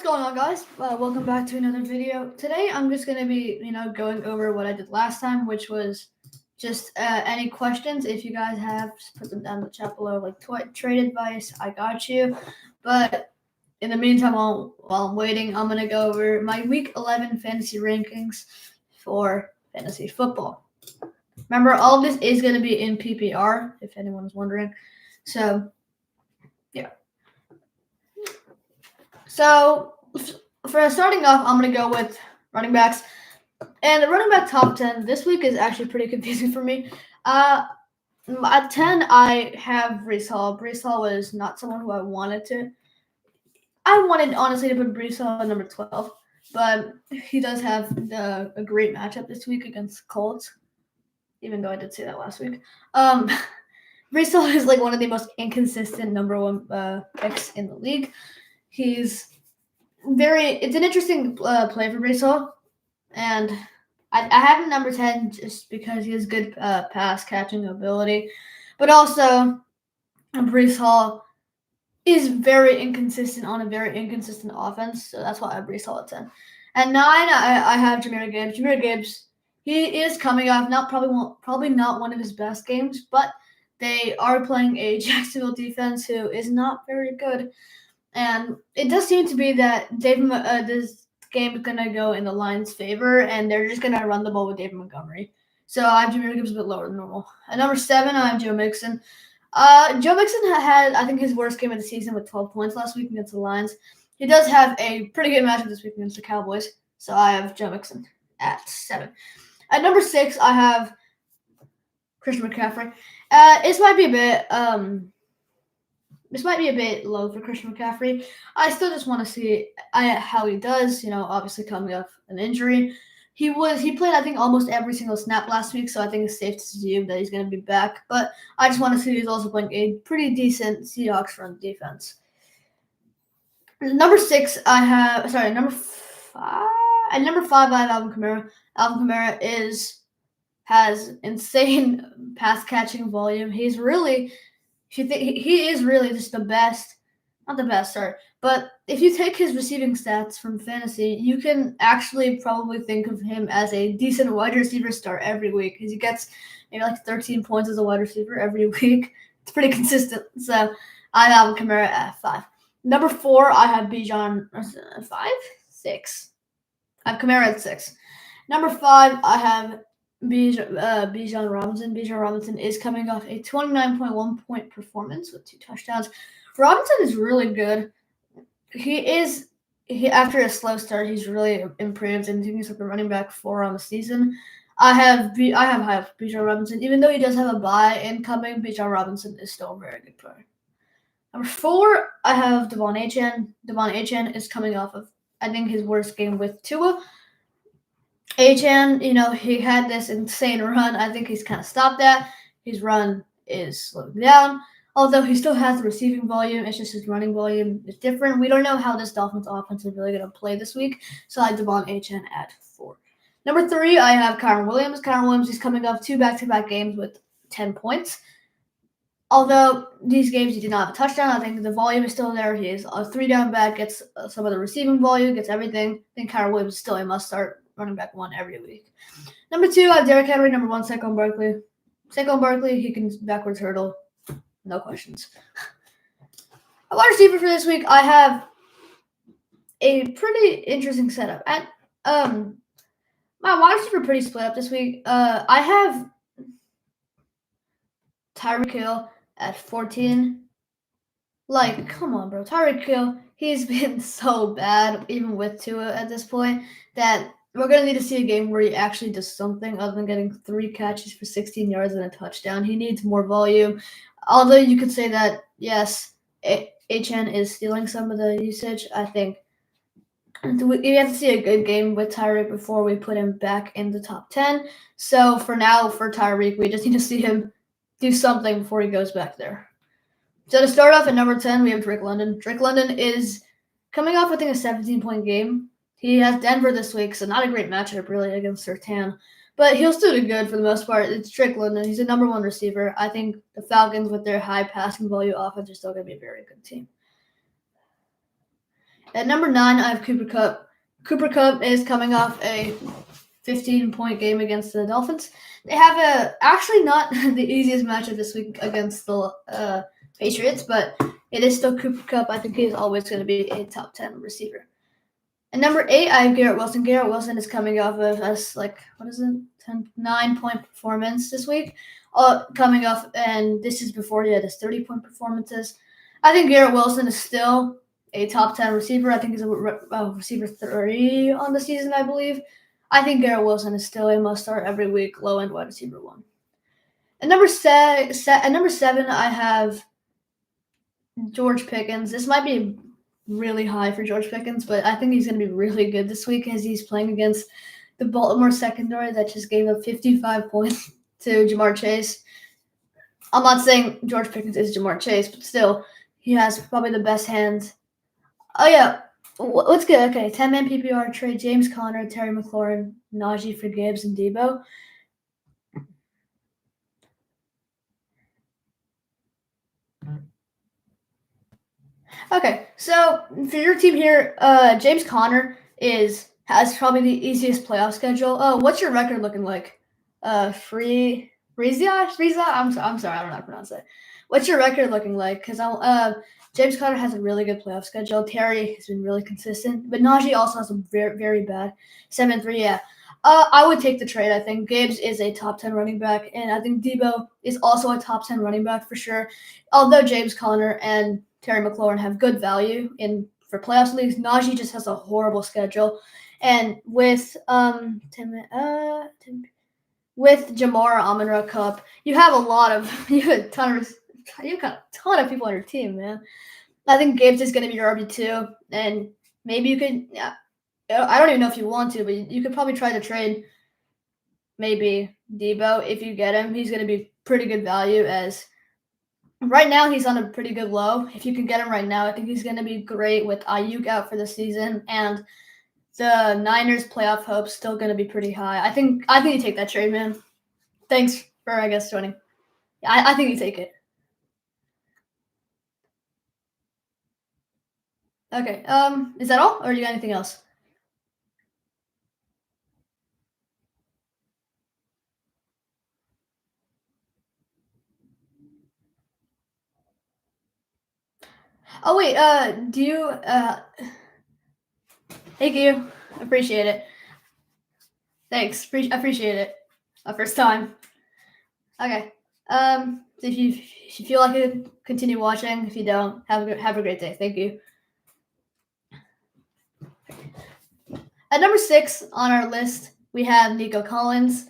going on, guys? Welcome back to another video. Today, I'm just going to be, going over what I did last time, which was just any questions. If you guys have, just put them down in the chat below, like trade advice. I got you. But in the meantime, while I'm waiting, I'm going to go over my Week 11 fantasy rankings for fantasy football. Remember, all of this is going to be in PPR, if anyone's wondering. So, yeah. So, for starting off, I'm going to go with running backs. And the running back top 10 this week is actually pretty confusing for me. At 10, I have Breece Hall. Breece Hall was not someone who I wanted, honestly, to put Breece Hall at number 12. But he does have a great matchup this week against Colts, even though I did say that last week. Breece Hall is like one of the most inconsistent number one picks in the league. It's an interesting play for Breece Hall, and I have him number 10 just because he has good pass catching ability, but also Breece Hall is very inconsistent on a very inconsistent offense, so that's why I have Breece Hall at 10. At 9, I have Jahmyr Gibbs. Jahmyr Gibbs, he is coming off probably not one of his best games, but they are playing a Jacksonville defense who is not very good. And it does seem to be that this game is going to go in the Lions' favor, and they're just going to run the ball with David Montgomery. So I have Jahmyr Gibbs a bit lower than normal. At number 7, I have Joe Mixon. Joe Mixon had, I think, his worst game of the season with 12 points last week against the Lions. He does have a pretty good matchup this week against the Cowboys, so I have Joe Mixon at 7. At number 6, I have Christian McCaffrey. This might be a bit low for Christian McCaffrey. I still just want to see how he does, obviously coming off an injury. He played, I think, almost every single snap last week, so I think it's safe to assume that he's going to be back. But I just want to see he's also playing a pretty decent Seahawks run defense. Number 5. At number 5, I have Alvin Kamara. Alvin Kamara has insane pass catching volume. He is really just the best. Not the best, sorry. But if you take his receiving stats from fantasy, you can actually probably think of him as a decent wide receiver start every week because he gets maybe like 13 points as a wide receiver every week. It's pretty consistent. So I have Kamara at 5. Number 4, I have Bijan. 6. I have Kamara at 6. Number 5, I have Bijan Robinson. Bijan Robinson is coming off a 29.1 point performance with 2 touchdowns. Robinson is really good. After a slow start, he's really improved, and he's like the running back 4 on the season. I have high Bijan Robinson, even though he does have a bye incoming. Bijan Robinson is still a very good player. Number 4, I have Devon Achane. Devon Achane is coming off of, I think, his worst game with Tua. Achane, he had this insane run. I think he's kind of stopped that. His run is slowed down. Although he still has the receiving volume, it's just his running volume is different. We don't know how this Dolphins offense is really going to play this week, so I have Devon Achane at 4. Number 3, I have Kyren Williams. Kyren Williams is coming off 2 back-to-back games with 10 points. Although these games he did not have a touchdown, I think the volume is still there. He is a 3-down back, gets some of the receiving volume, gets everything. I think Kyren Williams is still a must-start running back 1 every week. Number 2, I have Derrick Henry. Number 1, Saquon Barkley. Saquon Barkley, he can backwards hurdle. No questions. A wide receiver for this week, I have a pretty interesting setup. My wide receiver pretty split up this week. I have Tyreek Hill at 14. Like, come on, bro. Tyreek Hill, he's been so bad, even with Tua at this point, that we're going to need to see a game where he actually does something other than getting 3 catches for 16 yards and a touchdown. He needs more volume. Although you could say that, yes, Achane is stealing some of the usage, I think we have to see a good game with Tyreek before we put him back in the top 10. So for now, for Tyreek, we just need to see him do something before he goes back there. So to start off at number 10, we have Drake London. Drake London is coming off, I think, a 17-point game. He has Denver this week, so not a great matchup, really, against Surtain. But he'll still do good for the most part. It's Drake London. He's a number 1 receiver. I think the Falcons, with their high passing volume offense, are still going to be a very good team. At number 9, I have Cooper Kupp. Cooper Kupp is coming off a 15-point game against the Dolphins. They have actually not the easiest matchup this week against the Patriots, but it is still Cooper Kupp. I think he's always going to be a top 10 receiver. At number 8, I have Garrett Wilson. Garrett Wilson is coming off of a 9-point performance this week. Coming off, and this is before he had his 30-point performances. I think Garrett Wilson is still a top 10 receiver. I think he's a receiver 30 on the season, I believe. I think Garrett Wilson is still a must-start every week, low-end wide receiver 1. At number 7, I have George Pickens. This might be really high for George Pickens, but I think he's going to be really good this week as he's playing against the Baltimore secondary that just gave up 55 points to Ja'Marr Chase. I'm not saying George Pickens is Ja'Marr Chase, but still, he has probably the best hands. Oh, yeah. Let's get okay. 10-man PPR trade: James Conner, Terry McLaurin, Najee for Gibbs, and Debo. Okay, so for your team here, James Conner has probably the easiest playoff schedule. Oh, what's your record looking like? Frieza? I'm sorry, I don't know how to pronounce it. What's your record looking like? Because James Conner has a really good playoff schedule. Terry has been really consistent, but Najee also has a very, very bad 7-3. Yeah, I would take the trade. I think Gibbs is a top 10 running back, and I think Debo is also a top 10 running back for sure. Although James Conner and Terry McLaurin have good value for playoffs leagues, Najee just has a horrible schedule, and with with Jamar Amon-Ra Cup, you have a ton of people on your team, man. I think Gibbs is going to be your RB2, and maybe you could. Yeah, I don't even know if you want to, but you could probably try to trade maybe Debo if you get him. He's going to be pretty good value as right now he's on a pretty good low. If you can get him right now, I think he's going to be great with Ayuk out for the season and the Niners playoff hopes still going to be pretty high. I think you take that trade, man. Thanks for joining. I think you take it. Okay. Is that all, or you got anything else? Oh wait. Do you? Thank you. Appreciate it. Thanks. Appreciate it. First time. Okay. If you feel like it, continue watching. If you don't, have a great day. Thank you. At number 6 on our list, we have Nico Collins.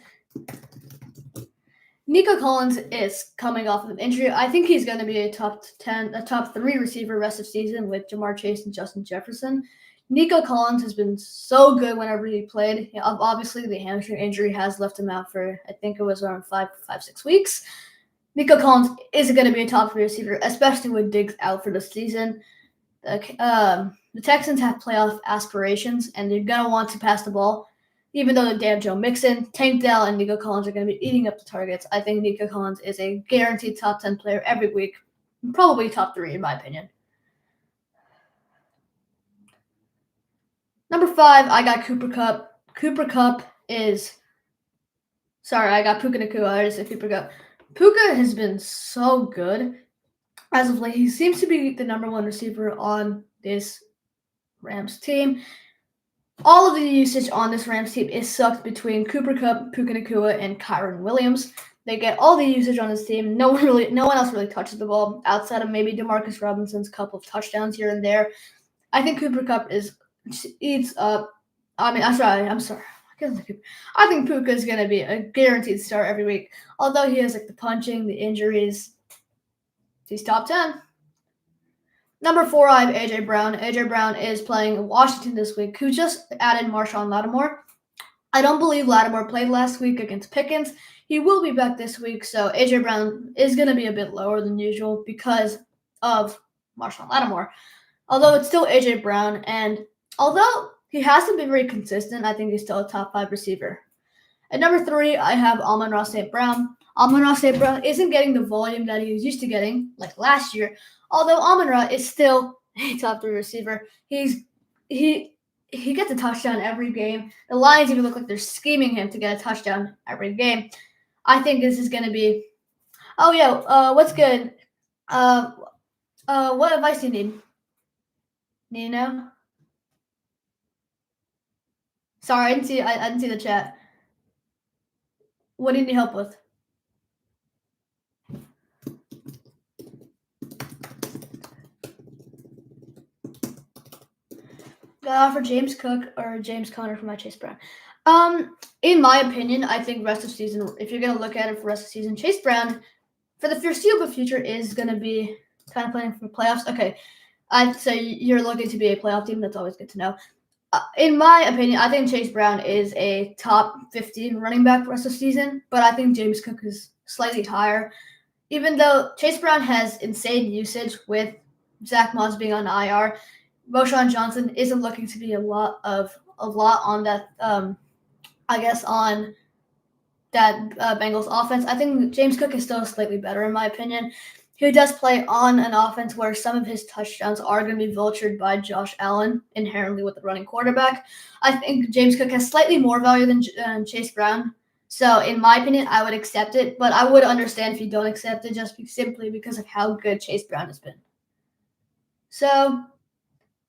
Nico Collins is coming off of an injury. I think he's going to be a top 3 receiver rest of season with Ja'Marr Chase and Justin Jefferson. Nico Collins has been so good whenever he played. Obviously, the hamstring injury has left him out for, I think it was around 5-6 weeks. Nico Collins is going to be a top 3 receiver, especially with Diggs out for the season. The Texans have playoff aspirations, and they're going to want to pass the ball. Even though they have Joe Mixon, Tank Dell, and Nico Collins are going to be eating up the targets, I think Nico Collins is a guaranteed top 10 player every week. Probably top 3, in my opinion. Number 5, I got Cooper Kupp. Cooper Kupp is... Sorry, I got Puka Nacua. I just said Cooper Kupp. Puka has been so good as of late. He seems to be the number 1 receiver on this Rams team. All of the usage on this Rams team is sucked between Cooper Kupp, Puka Nacua, and Kyren Williams. They get all the usage on this team. No one else really touches the ball outside of maybe Demarcus Robinson's couple of touchdowns here and there. I think Cooper Kupp eats up. I'm sorry. I think Puka is going to be a guaranteed start every week. Although he has the punching, the injuries, he's top 10. Number 4, I have A.J. Brown. A.J. Brown is playing Washington this week, who just added Marshawn Lattimore. I don't believe Lattimore played last week against Pickens. He will be back this week, so A.J. Brown is going to be a bit lower than usual because of Marshawn Lattimore. Although it's still A.J. Brown, and although he hasn't been very consistent, I think he's still a top 5 receiver. At number 3, I have Amon-Ra St. Brown. Amon-Ra St. Brown isn't getting the volume that he was used to getting, like last year, although Amon-Ra is still a top 3 receiver. He's he gets a touchdown every game. The Lions even look like they're scheming him to get a touchdown every game. I think this is going to be. Oh yeah, what's good? What advice do you need? Need to know? Sorry, I didn't see. I didn't see the chat. What do you need help with? For James Cook or James Conner for my Chase Brown. In my opinion, I think rest of season. If you're gonna look at it for rest of season, Chase Brown for the foreseeable future is gonna be kind of playing for playoffs. Okay, I'd say you're looking to be a playoff team. That's always good to know. In my opinion, I think Chase Brown is a top 15 running back for rest of season, but I think James Cook is slightly higher. Even though Chase Brown has insane usage with Zach Moss being on IR, Roschon Johnson isn't looking to be a lot on that. I guess on that Bengals offense. I think James Cook is still slightly better in my opinion. He does play on an offense where some of his touchdowns are going to be vultured by Josh Allen, inherently with the running quarterback. I think James Cook has slightly more value than Chase Brown. So, in my opinion, I would accept it, but I would understand if you don't accept it simply because of how good Chase Brown has been. So,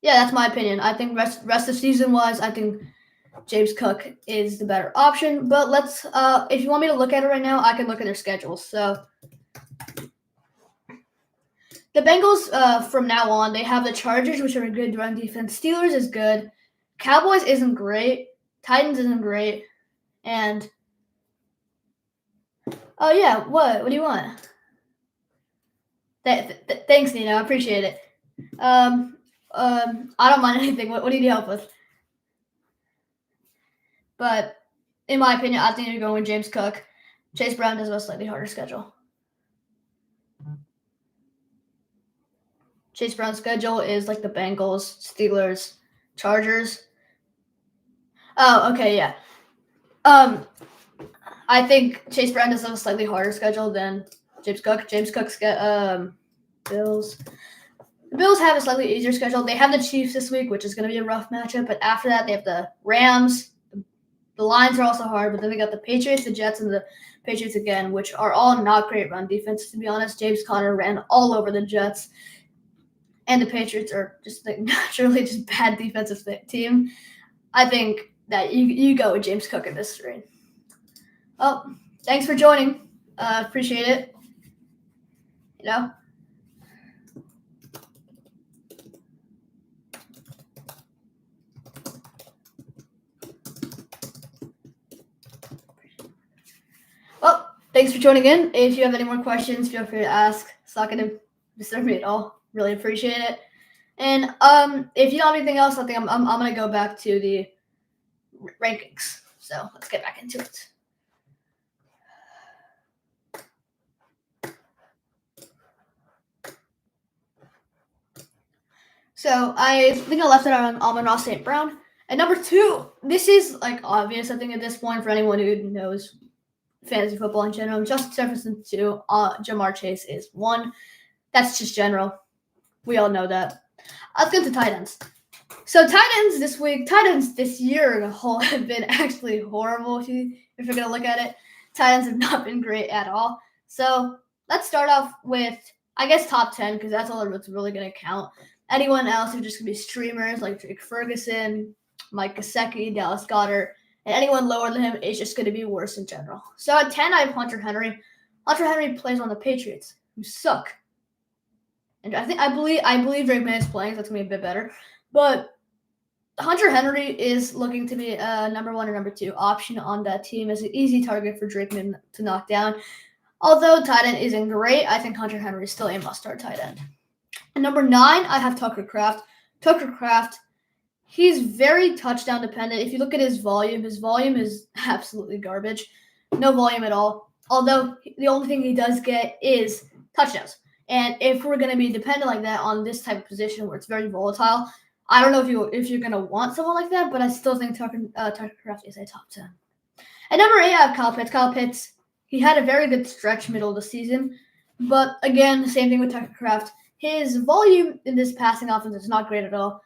yeah, that's my opinion. I think rest of season-wise, I think James Cook is the better option. But let's, if you want me to look at it right now, I can look at their schedules. So, the Bengals, from now on, they have the Chargers, which are a good run defense. Steelers is good. Cowboys isn't great. Titans isn't great. And, oh, yeah, what do you want? Thanks, Nino. I appreciate it. I don't mind anything. What do you need help with? But, in my opinion, I think you're going with James Cook. Chase Brown does have a slightly harder schedule. Chase Brown's schedule is like the Bengals, Steelers, Chargers. Oh, okay, yeah. I think Chase Brown does have a slightly harder schedule than James Cook. James Cook's Bills. The Bills have a slightly easier schedule. They have the Chiefs this week, which is going to be a rough matchup. But after that, they have the Rams. The Lions are also hard, but then they got the Patriots, the Jets, and the Patriots again, which are all not great run defense, to be honest. James Conner ran all over the Jets. And the Patriots are just like naturally just bad defensive team. I think that you go with James Cook in this stream. Oh, thanks for joining. Appreciate it. You know. Well, thanks for joining in. If you have any more questions, feel free to ask. It's not going to disturb me at all. Really appreciate it. And if you don't have anything else, I think I'm going to go back to the rankings. So let's get back into it. So I think I left it on Amon-Ra St. Brown. And number 2, this is like obvious, I think, at this point for anyone who knows fantasy football in general. Justin Jefferson 2, Ja'Marr Chase is 1. That's just general. We all know that. Let's get to tight ends. So tight ends this year as a whole have been actually horrible if you're going to look at it. Tight ends have not been great at all. So let's start off with, I guess, top 10 because that's all that's really going to count. Anyone else are just going to be streamers like Drake Ferguson, Mike Gesicki, Dallas Goedert, and anyone lower than him is just going to be worse in general. So at 10, I have Hunter Henry. Hunter Henry plays on the Patriots, who suck. And I believe Drake May is playing, so that's going to be a bit better. But Hunter Henry is looking to be a number 1 or number 2 option on that team as an easy target for Drake May to knock down. Although tight end isn't great, I think Hunter Henry is still a must-start tight end. And number 9, I have Tucker Kraft. Tucker Kraft, he's very touchdown dependent. If you look at his volume is absolutely garbage. No volume at all. Although the only thing he does get is touchdowns. And if we're going to be dependent like that on this type of position where it's very volatile, I don't know if you're going to want someone like that, but I still think Tucker Kraft is a top 10. At number 8, I have Kyle Pitts. Kyle Pitts, he had a very good stretch middle of the season. But again, the same thing with Tucker Kraft. His volume in this passing offense is not great at all.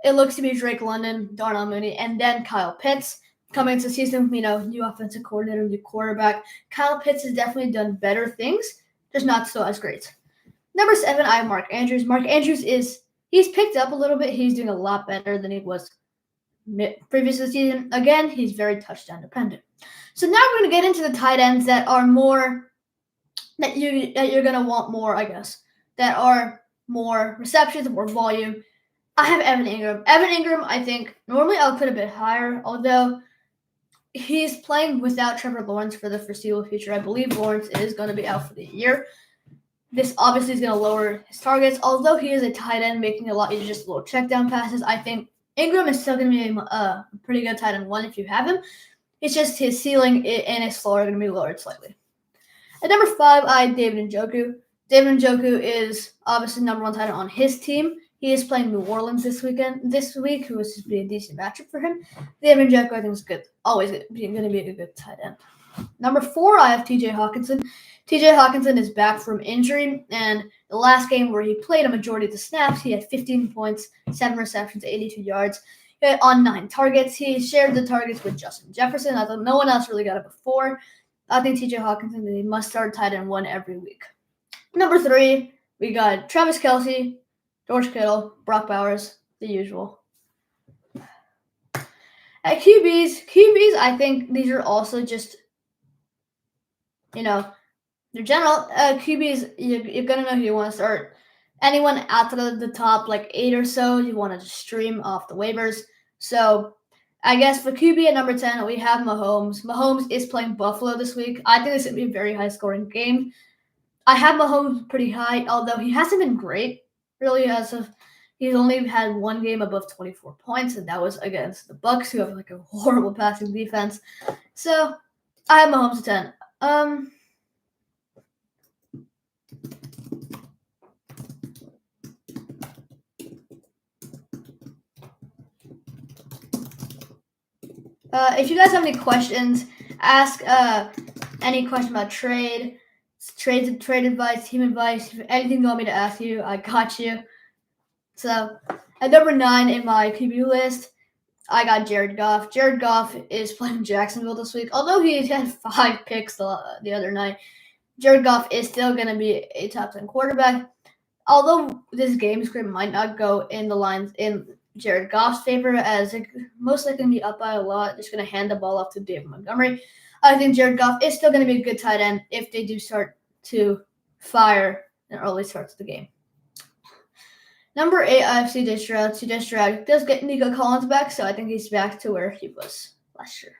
it looks to be Drake London, Darnell Mooney, and then Kyle Pitts coming into the season. New offensive coordinator, new quarterback. Kyle Pitts has definitely done better things, just not so as great. Number 7, I have Mark Andrews. Mark Andrews he's picked up a little bit. He's doing a lot better than he was previous season. Again, he's very touchdown dependent. So now we're going to get into the tight ends that are more that you're going to want more, I guess, that are more receptions, more volume. I have Evan Ingram. Evan Ingram, I think normally I'll put a bit higher, although he's playing without Trevor Lawrence for the foreseeable future. I believe Lawrence is going to be out for the year. This obviously is going to lower his targets. Although he is a tight end, making it a lot easier just little check down passes, I think Ingram is still going to be a pretty good tight end one if you have him. It's just his ceiling and his floor are going to be lowered slightly. At number 5, I have David Njoku. David Njoku is obviously number 1 tight end on his team. He is playing New Orleans this week, who is to be a decent matchup for him. David Njoku, I think, is good. Always going to be a good tight end. Number 4, I have T.J. Hockenson. T.J. Hockenson is back from injury, and the last game where he played a majority of the snaps, he had 15 points, 7 receptions, 82 yards on 9 targets. He shared the targets with Justin Jefferson. I thought no one else really got it before. I think T.J. Hockenson is a must-start tight end one every week. Number 3, we got Travis Kelce, George Kittle, Brock Bowers, the usual. At QBs, I think these are also just, they're general. QBs, you're going to know who you want to start. Anyone out of the top, 8 or so, you want to just stream off the waivers. So, I guess for QB at number 10, we have Mahomes. Mahomes is playing Buffalo this week. I think this is going to be a very high-scoring game. I have Mahomes pretty high, although he hasn't been great, really, he's only had one game above 24 points, and that was against the Bucs, who have a horrible passing defense. So, I have Mahomes at 10. If you guys have any questions, ask any question about trade advice, team advice, anything you want me to ask you, I got you. So, at number 9 in my QB list, I got Jared Goff. Jared Goff is playing Jacksonville this week. Although he had 5 picks the other night, Jared Goff is still going to be a top 10 quarterback. Although this game script might not go in the lines in Jared Goff's favor, as it most likely going to be up by a lot, just going to hand the ball off to David Montgomery. I think Jared Goff is still going to be a good tight end if they do start to fire in early starts of the game. Number 8, I have C.J. Stroud. C.J. Stroud does get Nico Collins back, so I think he's back to where he was last year.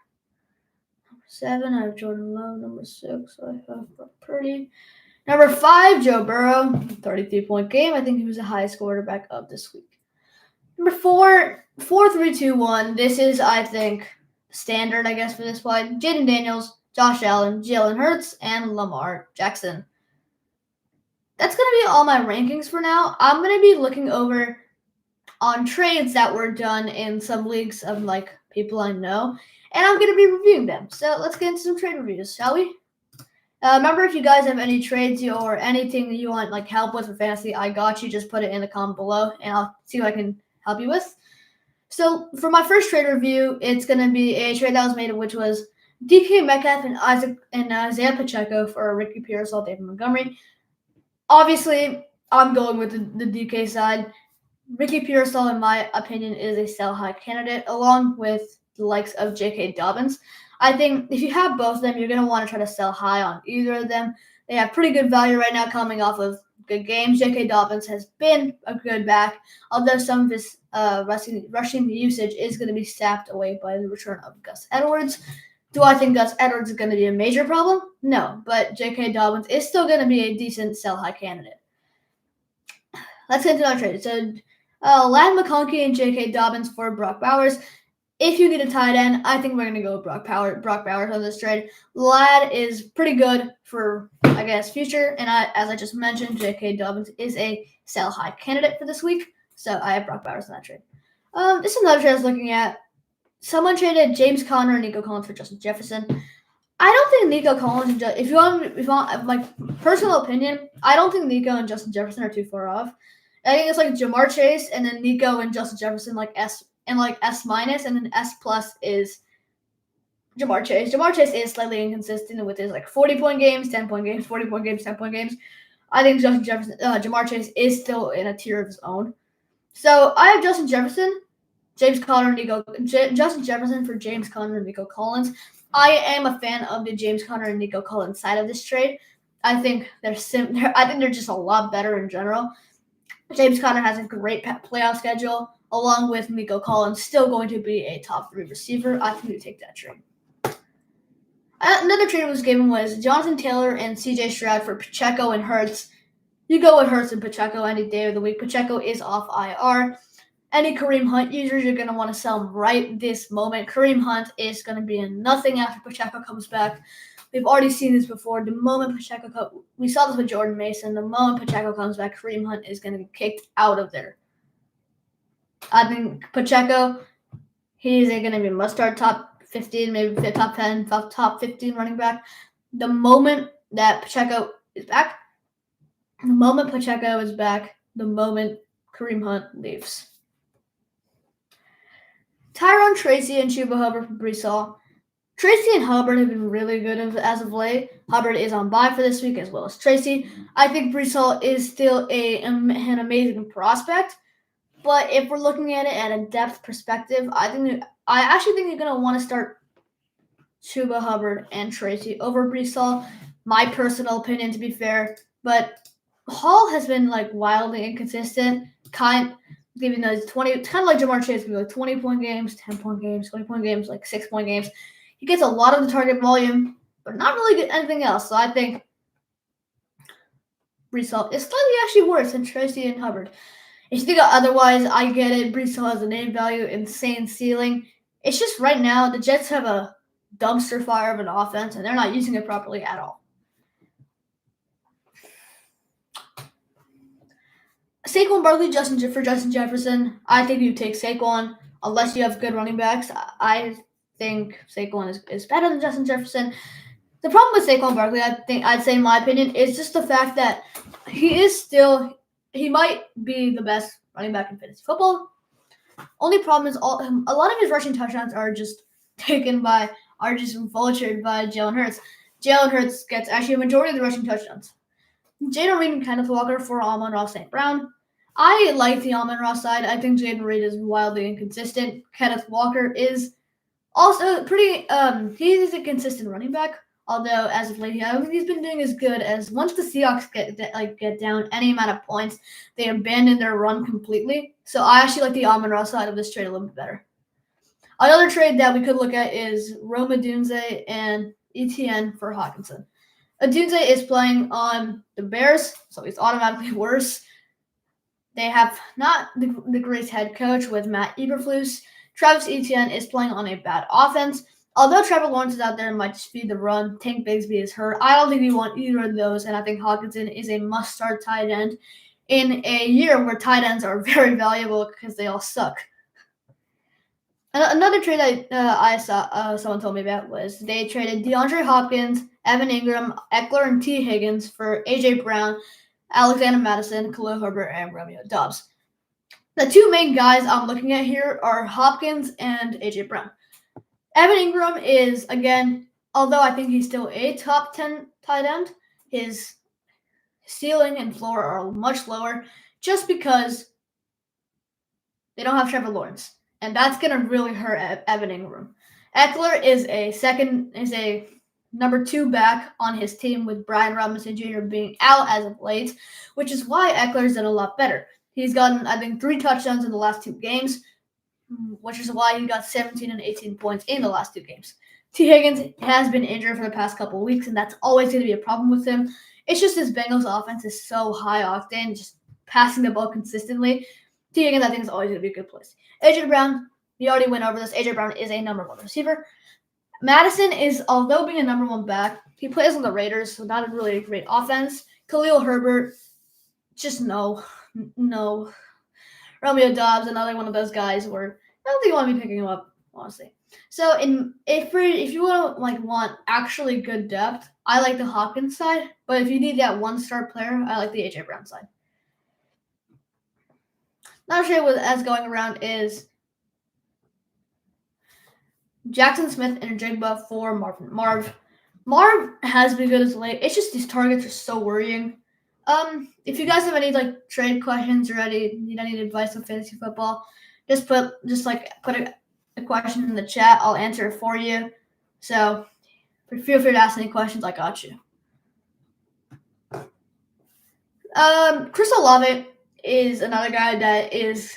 Number 7, I have Jordan Love. Number 6, I have Brock Purdy. Number 5, Joe Burrow. 33-point game. I think he was the highest quarterback of this week. Number 4, 4-3-2-1. This is, I think, standard, I guess, for this slide. Jaden Daniels, Josh Allen, Jalen Hurts, and Lamar Jackson. That's going to be all my rankings for now. I'm going to be looking over on trades that were done in some leagues of people I know, and I'm going to be reviewing them. So let's get into some trade reviews, shall we? Remember, if you guys have any trades or anything that you want help with for fantasy, I got you. Just put it in the comment below, and I'll see what I can help you with. So for my first trade review, it's going to be a trade that was made, which was DK Metcalf and Isaiah Pacheco for Ricky Pearsall, David Montgomery. Obviously, I'm going with the DK side. Ricky Pearsall, in my opinion, is a sell-high candidate, along with the likes of J.K. Dobbins. I think if you have both of them, you're going to want to try to sell high on either of them. They have pretty good value right now coming off of good games. J.K. Dobbins has been a good back, although some of his rushing usage is going to be sapped away by the return of Gus Edwards. Do I think Gus Edwards is going to be a major problem? No, but J.K. Dobbins is still going to be a decent sell-high candidate. Let's get into our trade. So, Ladd McConkey and J.K. Dobbins for Brock Bowers. If you get a tight end, I think we're going to go with Brock Bowers on this trade. Ladd is pretty good for, I guess, future. And as I just mentioned, J.K. Dobbins is a sell-high candidate for this week. So, I have Brock Bowers in that trade. This is another trade I was looking at. Someone traded James Conner and Nico Collins for Justin Jefferson. I don't think Nico Collins and if you want my personal opinion, I don't think Nico and Justin Jefferson are too far off. I think it's like Jamar Chase and then Nico and Justin Jefferson like S minus, and then S plus is Jamar Chase. Jamar Chase is slightly inconsistent with his like 40-point games, 10-point games, 40-point games, 10-point games. I think Justin Jefferson, Jamar Chase is still in a tier of his own. So I have Justin Jefferson, Justin Jefferson for James Conner and Nico Collins. I am a fan of the James Conner and Nico Collins side of this trade. I think they're just a lot better in general. James Conner has a great playoff schedule, along with Nico Collins, still going to be a top 3 receiver. I think we take that trade. Another trade was given was Jonathan Taylor and CJ Stroud for Pacheco and Hurts. You go with Hurts and Pacheco any day of the week. Pacheco is off IR. Any Kareem Hunt users, you're going to want to sell him right this moment. Kareem Hunt is going to be in nothing after Pacheco comes back. We've already seen this before. The moment we saw this with Jordan Mason. The moment Pacheco comes back, Kareem Hunt is going to get kicked out of there. I think Pacheco, he's going to be a must-start top 15, maybe top 10, top 15 running back. The moment that Pacheco is back, the moment Kareem Hunt leaves. Tyrone Tracy and Chuba Hubbard for Breece Hall. Tracy and Hubbard have been really good as of late. Hubbard is on bye for this week as well as Tracy. I think Breece Hall is still an amazing prospect, but if we're looking at it at a depth perspective, I actually think you're going to want to start Chuba Hubbard and Tracy over Breece Hall. My personal opinion, to be fair, but Hall has been like wildly inconsistent. Giving those 20, kind of like Jamar Chase, like 20-point games, 10-point games, 20-point games, like 6-point games. He gets a lot of the target volume, but not really anything else. So I think Breece Hall is slightly actually worse than Tracy and Hubbard. If you think otherwise, I get it. Breece Hall has a name value, insane ceiling. It's just right now the Jets have a dumpster fire of an offense, and they're not using it properly at all. Saquon Barkley, for Justin Jefferson. I think you take Saquon unless you have good running backs. I think Saquon is better than Justin Jefferson. The problem with Saquon Barkley, I'd say in my opinion, is just the fact that he might be the best running back in fantasy football. Only problem is a lot of his rushing touchdowns are just vultured by Jalen Hurts. Jalen Hurts gets actually a majority of the rushing touchdowns. Jayden Reed and Kenneth Walker for Amon-Ra St. Brown. I like the Amon-Ra side. I think Jayden Reed is wildly inconsistent. Kenneth Walker is also pretty he's a consistent running back. Although as of late, he's been doing as good as once the Seahawks get down any amount of points, they abandon their run completely. So I actually like the Amon-Ra side of this trade a little bit better. Another trade that we could look at is Rome Odunze and ETN for Hockenson. Odunze is playing on the Bears, so he's automatically worse. They have not the greatest head coach with Matt Eberflus. Travis Etienne is playing on a bad offense. Although Trevor Lawrence is out there and might speed the run, Tank Bigsby is hurt. I don't think you want either of those, and I think Hockenson is a must-start tight end in a year where tight ends are very valuable because they all suck. Another trade I saw someone told me about was they traded DeAndre Hopkins, Evan Ingram, Eckler, and T. Higgins for A.J. Brown, Alexander Mattison, Khalil Herbert, and Romeo Doubs. The two main guys I'm looking at here are Hopkins and A.J. Brown. Evan Ingram is, again, although I think he's still a top 10 tight end, his ceiling and floor are much lower just because they don't have Trevor Lawrence. And that's going to really hurt Evan Ingram. Eckler is a number 2 back on his team with Brian Robinson Jr. being out as of late, which is why Eckler's done a lot better. He's gotten, I think, 3 touchdowns in the last 2 games, which is why he got 17 and 18 points in the last 2 games. T. Higgins has been injured for the past couple of weeks, and that's always going to be a problem with him. It's just his Bengals offense is so high octane, just passing the ball consistently. T. Higgins, I think, is always going to be a good place. A.J. Brown, we already went over this. A.J. Brown is a number 1 receiver. Madison is, although being a number 1 back, he plays on the Raiders, so not a really great offense. Khalil Herbert, just no. Romeo Doubs, another one of those guys where I don't think you want to be picking him up, honestly. So if you want actually good depth, I like the Hopkins side. But if you need that 1-star player, I like the A.J. Brown side. Another trade as going around is Jackson Smith and Jigba for Marv. Marv has been good as late. It's just these targets are so worrying. If you guys have any like trade questions or need any advice on fantasy football, put a question in the chat. I'll answer it for you. So feel free to ask any questions. I got you. Chris Olave is another guy that is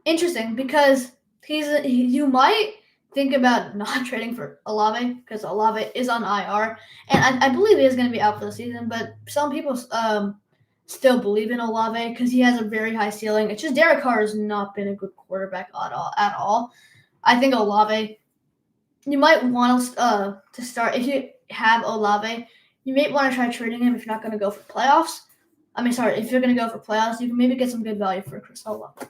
interesting because you might think about not trading for Olave because Olave is on IR, and I believe he is going to be out for the season. But some people still believe in Olave because he has a very high ceiling. It's just Derek Carr has not been a good quarterback at all. I think Olave, you might want to start if you have Olave. You may want to try trading him if you're not going to go for playoffs. If you're going to go for playoffs, you can maybe get some good value for Chris Olave.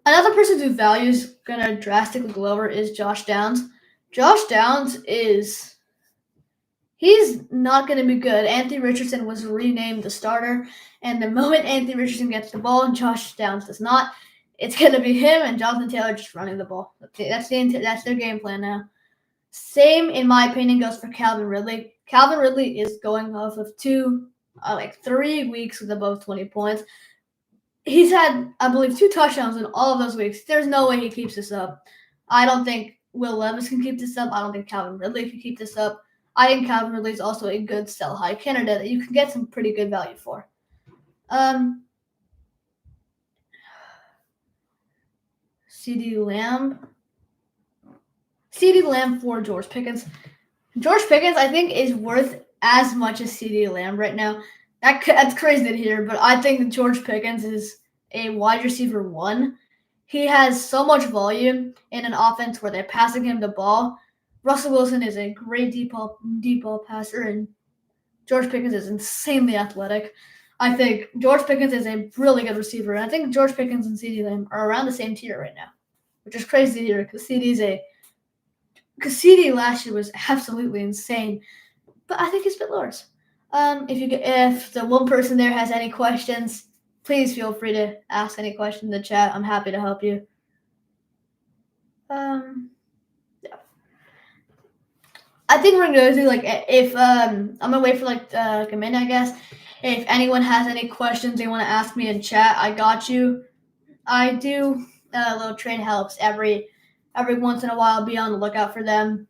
Another person whose value is going to drastically lower is Josh Downs. Josh Downs he's not going to be good. Anthony Richardson was renamed the starter, and the moment Anthony Richardson gets the ball and Josh Downs does not, it's going to be him and Jonathan Taylor just running the ball. That's their game plan now. Same, in my opinion, goes for Calvin Ridley. Calvin Ridley is going off of 3 weeks with above 20 points. He's had, I believe, 2 touchdowns in all of those weeks. There's no way he keeps this up. I don't think Will Levis can keep this up. I don't think Calvin Ridley can keep this up. I think Calvin Ridley is also a good sell high candidate that you can get some pretty good value for. CeeDee Lamb for George Pickens. George Pickens, I think, is worth as much as CeeDee Lamb right now. That's crazy to hear, but I think George Pickens is a wide receiver 1. He has so much volume in an offense where they're passing him the ball. Russell Wilson is a great deep ball passer, and George Pickens is insanely athletic. I think George Pickens is a really good receiver, and I think George Pickens and CeeDee Lamb are around the same tier right now, which is crazy to hear because CeeDee last year was absolutely insane, but I think he's a bit lower. If the one person there has any questions, please feel free to ask any question in the chat. I'm happy to help you. Yeah. I think we're gonna go through if I'm gonna wait for a minute, I guess. If anyone has any questions they want to ask me in chat, I got you. I do little trade helps every once in a while. Be on the lookout for them.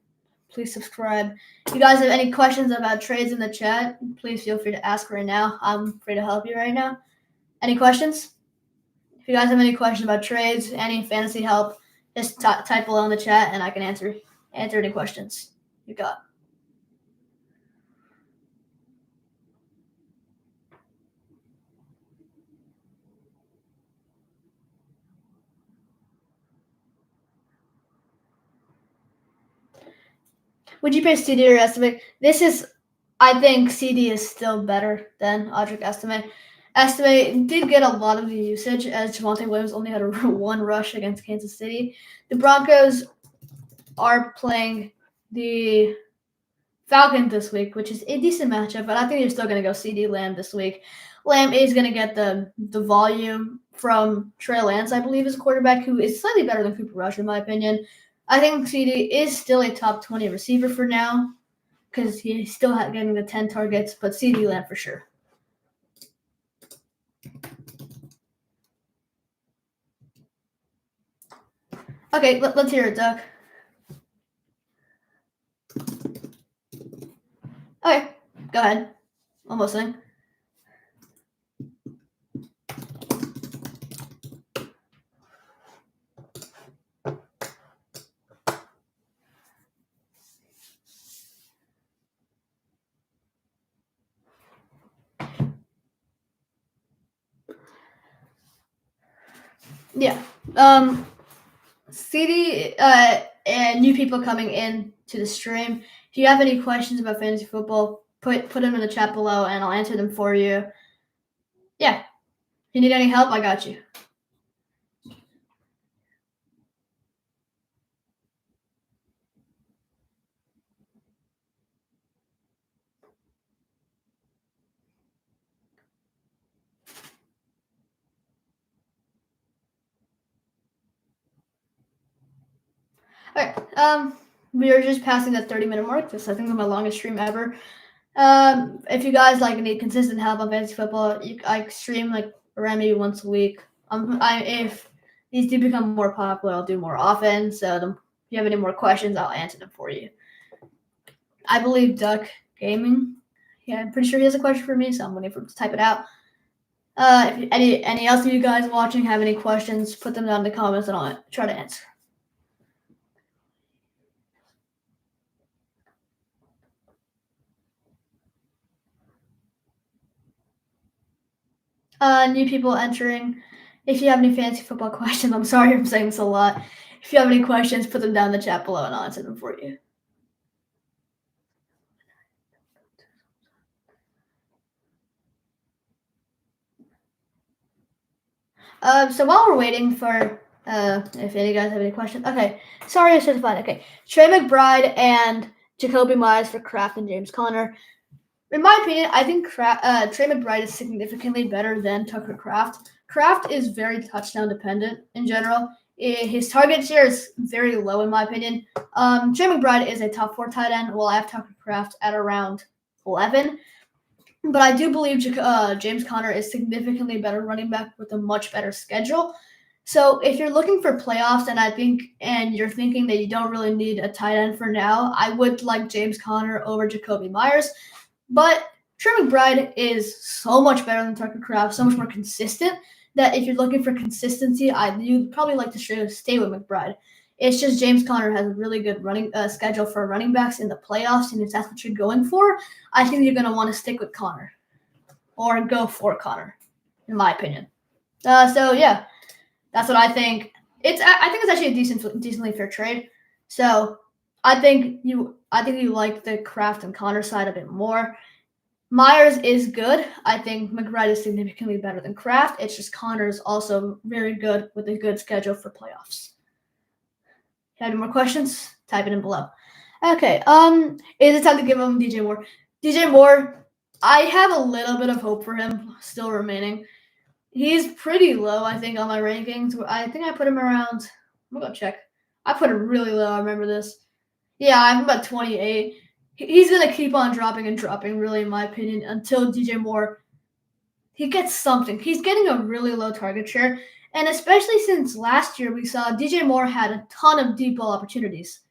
Please subscribe. If you guys have any questions about trades in the chat, please feel free to ask right now. I'm free to help you right now. Any questions? If you guys have any questions about trades, any fantasy help, just type below in the chat and I can answer any questions you got. Would you pick CeeDee or Estime? I think CeeDee is still better than Audric Estime. Estime did get a lot of the usage as Javonte Williams only had 1 rush against Kansas City. The Broncos are playing the Falcons this week, which is a decent matchup, but I think you're still going to go CeeDee Lamb this week. Lamb is going to get the volume from Trey Lance, I believe, is a quarterback who is slightly better than Cooper Rush, in my opinion. I think CeeDee is still a top 20 receiver for now because he's still getting the 10 targets, but CeeDee Lamb for sure. Okay, let's hear it, Doug. Okay, go ahead. I'm listening. Yeah. CeeDee and new people coming in to the stream. If you have any questions about fantasy football, put them in the chat below and I'll answer them for you. Yeah. If you need any help, I got you. We are just passing the 30-minute mark. This I think is my longest stream ever. If you guys need consistent help on fantasy football, I stream around maybe once a week. If these do become more popular, I'll do more often. So if you have any more questions, I'll answer them for you. I believe Duck Gaming. Yeah, I'm pretty sure he has a question for me, so I'm waiting for him to type it out. If any else of you guys watching have any questions, put them down in the comments and I'll try to answer. New people entering. If you have any fantasy football questions, I'm sorry I'm saying this a lot. If you have any questions, put them down in the chat below and I'll answer them for you. So while we're waiting for if any of you guys have any questions. Okay, sorry I should find. Okay, Trey McBride and Jakobi Meyers for Kraft and James Conner. In my opinion, I think Trey McBride is significantly better than Tucker Kraft. Kraft is very touchdown dependent in general. His target share is very low in my opinion. Trey McBride is a top 4 tight end, while I have Tucker Kraft at around 11. But I do believe James Conner is significantly better running back with a much better schedule. So if you're looking for playoffs and you're thinking that you don't really need a tight end for now, I would like James Conner over Jakobi Meyers. But Trey McBride is so much better than Tucker Kraft, so much more consistent, that if you're looking for consistency, you'd probably like to stay with McBride. It's just James Conner has a really good running schedule for running backs in the playoffs, and if that's what you're going for, I think you're going to want to stick with Conner or go for Conner, in my opinion. So yeah, that's what I think. I think it's actually a decently fair trade. So I think you like the Kraft and Conner side a bit more. Meyers is good. I think McBride is significantly better than Kraft. It's just Conner is also very good with a good schedule for playoffs. Have any more questions? Type it in below. Okay. Is it time to give him DJ Moore? DJ Moore, I have a little bit of hope for him still remaining. He's pretty low, I think, on my rankings. I think I put him around. I'm gonna go check. I put him really low. I remember this. Yeah, I'm about 28. He's gonna keep on dropping and dropping, really, in my opinion, until DJ Moore he gets something. He's getting a really low target share. And especially since last year, we saw DJ Moore had a ton of deep ball opportunities.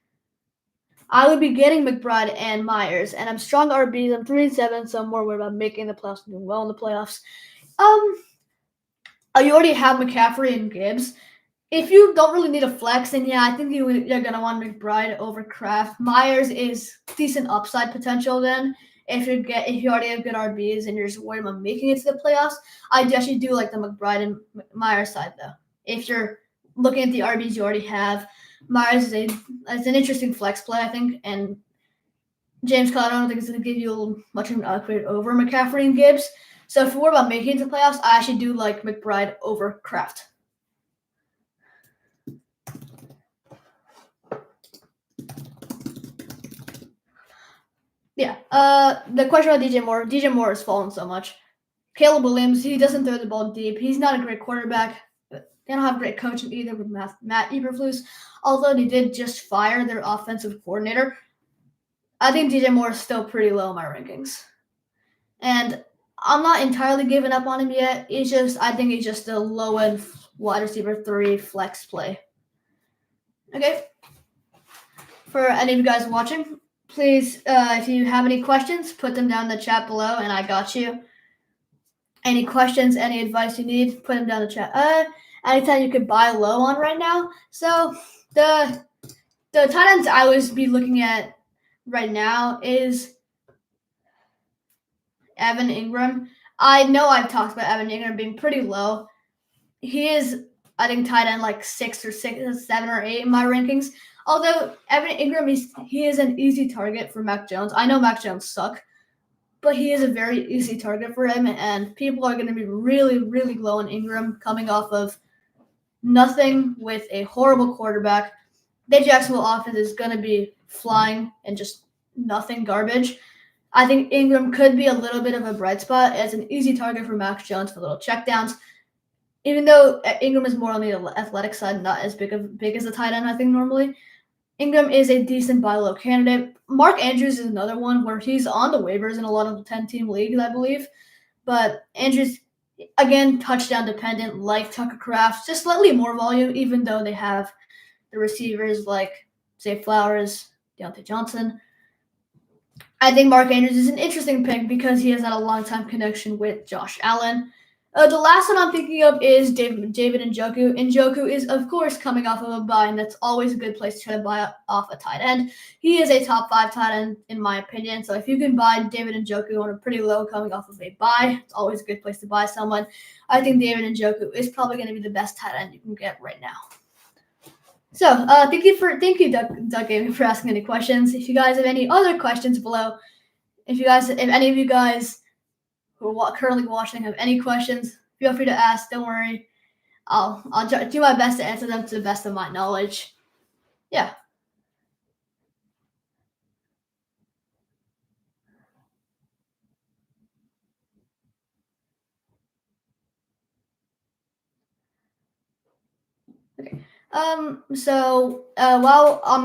I would be getting McBride and Meyers, and I'm strong RBs. I'm 3-7, so I'm more worried about making the playoffs and doing well in the playoffs. You already have McCaffrey and Gibbs. If you don't really need a flex, then yeah, I think you're gonna want McBride over Kraft. Meyers is decent upside potential then. If you already have good RBs and you're just worried about making it to the playoffs, I actually do like the McBride and Meyers side though. If you're looking at the RBs you already have, Meyers is an interesting flex play, I think, and James Conner, I don't think it's going to give you much of an upgrade over McCaffrey and Gibbs. So if you're worried about making it to playoffs, I actually do like McBride over Kraft. Yeah. The question about DJ Moore. DJ Moore has fallen so much. Caleb Williams, he doesn't throw the ball deep. He's not a great quarterback. But they don't have great coaching either with Matt Eberflus. Although they did just fire their offensive coordinator, I think DJ Moore is still pretty low in my rankings. And I'm not entirely giving up on him yet. I think he's just a low-end wide receiver 3 flex play. Okay. For any of you guys watching, please, if you have any questions, put them down in the chat below, and I got you. Any questions, any advice you need, put them down in the chat. Anytime you could buy low on right now. So the tight ends I would be looking at right now is Evan Ingram. I know I've talked about Evan Ingram being pretty low. He is, I think, tight end like 6 or 7 or 8 in my rankings. Although Evan Ingram he is an easy target for Mac Jones. I know Mac Jones suck, but he is a very easy target for him, and people are going to be really, really low on Ingram coming off of nothing with a horrible quarterback. The Jacksonville offense is going to be flying and just nothing, garbage. I think Ingram could be a little bit of a bright spot as an easy target for Mac Jones for little checkdowns. Even though Ingram is more on the athletic side, not as big as a tight end, I think, normally. Ingram is a decent buy low candidate. Mark Andrews is another one where he's on the waivers in a lot of 10-team leagues, I believe. But Andrews, again, touchdown dependent, like Tucker Kraft, just slightly more volume, even though they have the receivers like Zay Flowers, Deontay Johnson. I think Mark Andrews is an interesting pick because he has had a long time connection with Josh Allen. The last one I'm thinking of is David Njoku. Njoku is, of course, coming off of a bye, and that's always a good place to try to buy off a tight end. He is a top 5 tight end, in my opinion. So if you can buy David Njoku on a pretty low coming off of a bye, it's always a good place to buy someone. I think David Njoku is probably going to be the best tight end you can get right now. So thank you, Doug Gaming, for asking any questions. If you guys have any other questions below, if any of you guys who are currently watching have any questions, feel free to ask. Don't worry, I'll do my best to answer them to the best of my knowledge. Yeah. Okay. So while I'm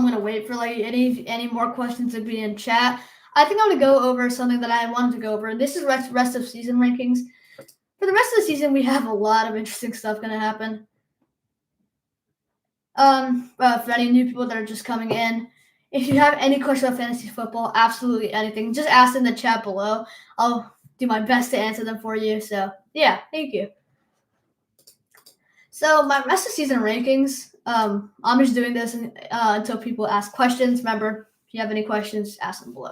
gonna wait for like any more questions to be in chat, I think I'm gonna go over something that I wanted to go over. This is rest of season rankings. For the rest of the season, we have a lot of interesting stuff gonna happen. For any new people that are just coming in, if you have any questions about fantasy football, absolutely anything, just ask in the chat below. I'll do my best to answer them for you. So yeah, thank you. So my rest of season rankings, I'm just doing this until people ask questions. Remember, if you have any questions, ask them below.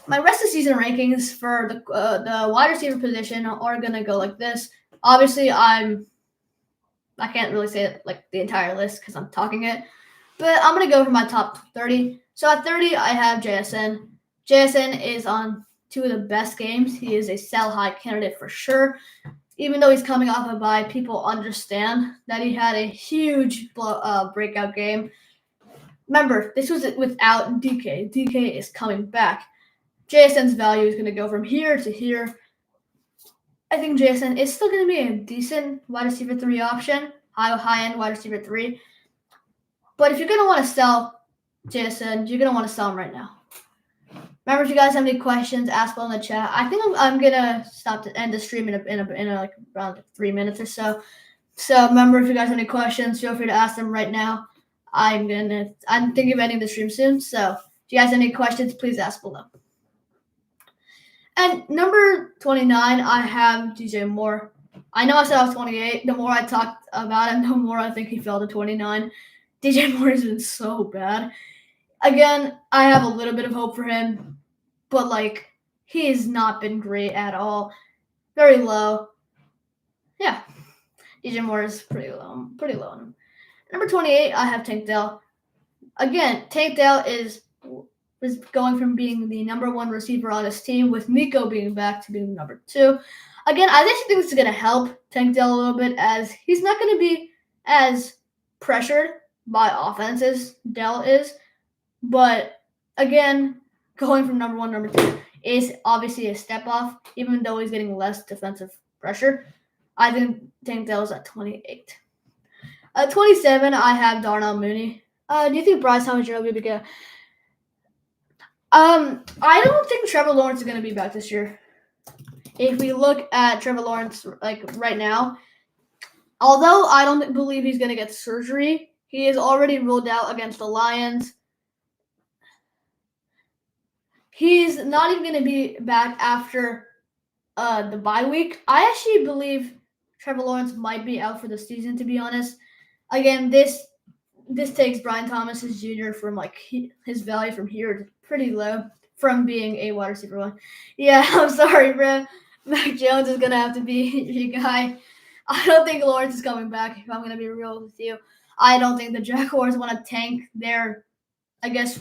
My rest of season rankings for the wide receiver position are gonna go like this. Obviously, I can't really say it like the entire list because I'm talking it, but I'm gonna go for my top 30. So at 30, I have JSN. JSN is on 2 of the best games. He is a sell high candidate for sure. Even though he's coming off a bye, people understand that he had a huge breakout game. Remember, this was without DK. DK is coming back. JSN's value is going to go from here to here. I think JSN is still going to be a decent wide receiver 3 option, high-end wide receiver 3. But if you're going to want to sell JSN, you're going to want to sell him right now. Remember, if you guys have any questions, ask below in the chat. I think I'm gonna stop to end the stream in like around 3 minutes or so. So remember, if you guys have any questions, feel free to ask them right now. I'm thinking of ending the stream soon. So if you guys have any questions, please ask below. And number 29, I have DJ Moore. I know I said I was 28. The more I talked about him, the more I think he fell to 29. DJ Moore has been so bad. Again, I have a little bit of hope for him, but like he has not been great at all. Very low. Yeah. DJ Moore is pretty low on him. Number 28, I have Tank Dell. Again, Tank Dell is going from being the number 1 receiver on his team with Miko being back to being number 2. Again, I actually think this is going to help Tank Dell a little bit as he's not going to be as pressured by offenses Dell is. But again, going from number 1 to number 2 is obviously a step off, even though he's getting less defensive pressure. I think Tank Dell is at 28. At 27, I have Darnell Mooney. Do you think Bryce Thomas Jr. will be good? I don't think Trevor Lawrence is going to be back this year. If we look at Trevor Lawrence like right now, although I don't believe he's going to get surgery, he is already ruled out against the Lions. He's not even going to be back after the bye week. I actually believe Trevor Lawrence might be out for the season, to be honest. Again, this takes Brian Thomas Jr. from like his value from here to pretty low from being a wide receiver 1. Yeah, I'm sorry, bro. Mac Jones is going to have to be your guy. I don't think Lawrence is coming back, if I'm going to be real with you. I don't think the Jaguars want to tank their, I guess,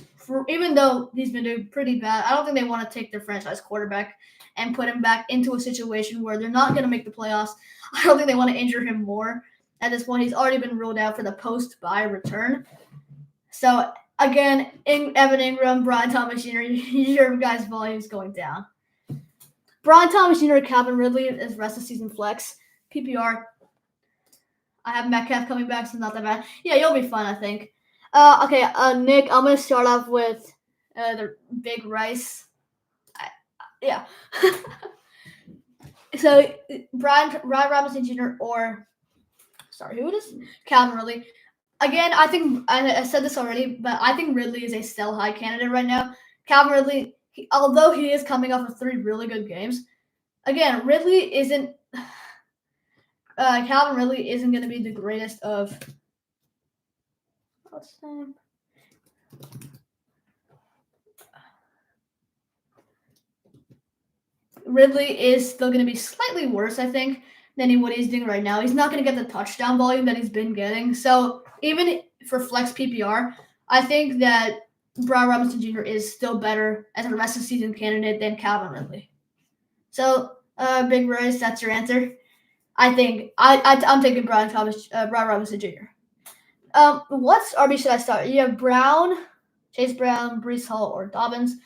even though he's been doing pretty bad, I don't think they want to take their franchise quarterback and put him back into a situation where they're not going to make the playoffs. I don't think they want to injure him more. At this point, he's already been ruled out for the post-bye return. So, again, Evan Ingram, Brian Thomas Jr., your guys' volume is going down. Brian Thomas Jr., Calvin Ridley is rest of season flex. PPR. I have Metcalf coming back, so not that bad. Yeah, you'll be fine, I think. Okay, Nick, I'm gonna start off with the Big Rice. Yeah. So Ryan Robinson Jr. or sorry, who it is? Calvin Ridley. Again, I think I said this already, but I think Ridley is a sell high candidate right now. Calvin Ridley, although he is coming off of 3 really good games, again, Ridley isn't. Calvin Ridley isn't going to be the greatest of. What's his name? Ridley is still going to be slightly worse, I think, than what he's doing right now. He's not going to get the touchdown volume that he's been getting. So even for flex PPR, I think that Brian Robinson Jr. is still better as a rest of season candidate than Calvin Ridley. So, Big Rice, that's your answer. I think I'm taking Brian Robinson Jr. What RB should I start? You have Brown, Chase Brown, Breece Hall, or Dobbins.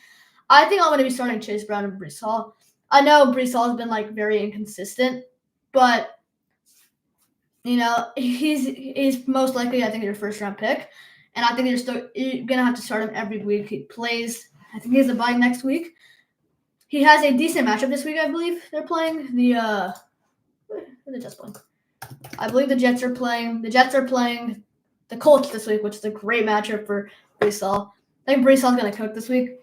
I think I'm going to be starting Chase Brown and Breece Hall. I know Breece Hall has been very inconsistent, but he's most likely I think your first round pick, and I think you're gonna have to start him every week he plays. I think he has a bye next week. He has a decent matchup this week, I believe. They're playing the who are the Jets playing? I believe the Jets are playing the Colts this week, which is a great matchup for Breece Hall. I think Breece Hall's gonna cook this week.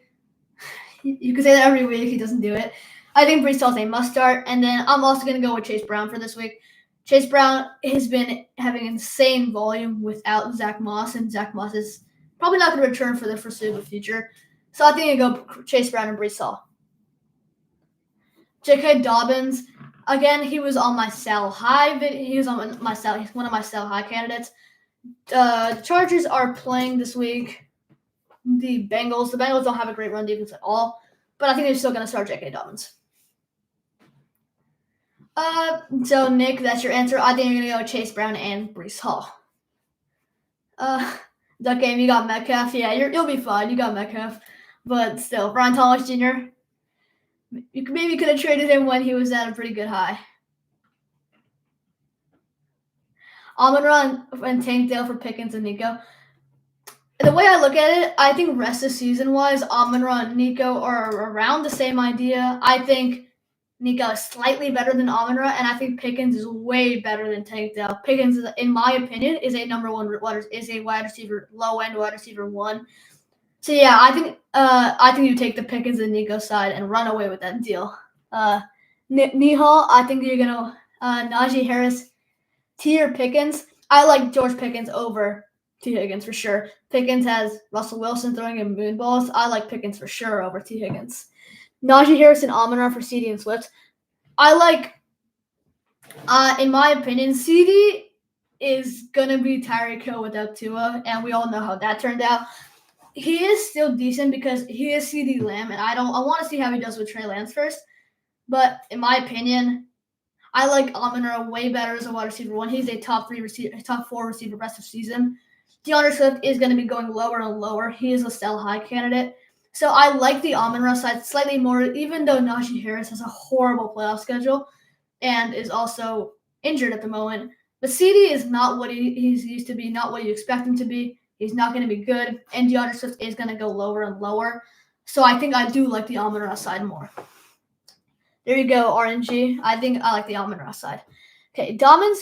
You can say that every week. He doesn't do it. I think Breece Hall's a must start. And then I'm also going to go with Chase Brown for this week. Chase Brown has been having insane volume without Zach Moss, and Zach Moss is probably not going to return for the foreseeable future. So I think I go Chase Brown and Breece Hall. J.K. Dobbins, again, he was on my sell high. He was on my sell. He's one of my sell high candidates. The Chargers are playing this week. The Bengals don't have a great run defense at all, but I think they're still going to start J.K. Dobbins. So Nick, that's your answer. I think you're going to go with Chase Brown and Breece Hall. That game, you got Metcalf. Yeah, you'll be fine. You got Metcalf, but still, Brian Thomas Jr. You maybe could have traded him when he was at a pretty good high. Amon-Ra and Tank Dale for Pickens and Nico. The way I look at it, I think rest of season-wise, Amon-Ra and Nico are around the same idea. I think Nico is slightly better than Amon-Ra, and I think Pickens is way better than Tank Dell. Pickens, in my opinion, is a number one is a wide receiver, low-end wide receiver 1. So yeah, I think you take the Pickens and Nico side and run away with that deal. Nihal, I think you're gonna Najee Harris, T or Pickens. I like George Pickens over T. Higgins for sure. Pickens has Russell Wilson throwing him moon balls. I like Pickens for sure over T. Higgins. Najee Harris and Amon-Ra for CD and Swift. I like, in my opinion, CD is going to be Tyreek Hill without Tua, and we all know how that turned out. He is still decent because he is CD Lamb, and I want to see how he does with Trey Lance first. But in my opinion, I like Amon-Ra way better as a wide receiver 1. He's a top 4 receiver rest of season. DeAndre Swift is going to be going lower and lower. He is a sell high candidate. So I like the Amon-Ra side slightly more, even though Najee Harris has a horrible playoff schedule and is also injured at the moment. But CD is not what he's used to be, not what you expect him to be. He's not going to be good, and DeAndre Swift is going to go lower and lower. So I think I do like the Amon-Ra side more. There you go, RNG. I think I like the Amon-Ra side. Okay, Dobbins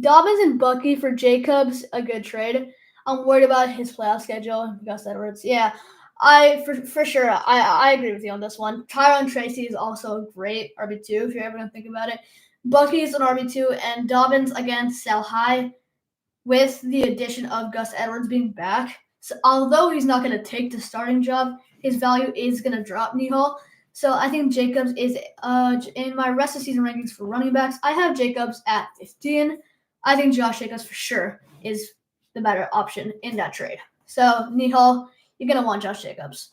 and Bucky for Jacobs, a good trade. I'm worried about his playoff schedule. Gus Edwards, yeah. For sure, I agree with you on this one. Tyron Tracy is also a great RB2 if you're ever going to think about it. Bucky is an RB2, and Dobbins, again, sell high with the addition of Gus Edwards being back. So although he's not going to take the starting job, his value is going to drop, Nihal. So I think Jacobs is in my rest of season rankings for running backs. I have Jacobs at 15. I think Josh Jacobs for sure is the better option in that trade. So Nihal, you're going to want Josh Jacobs.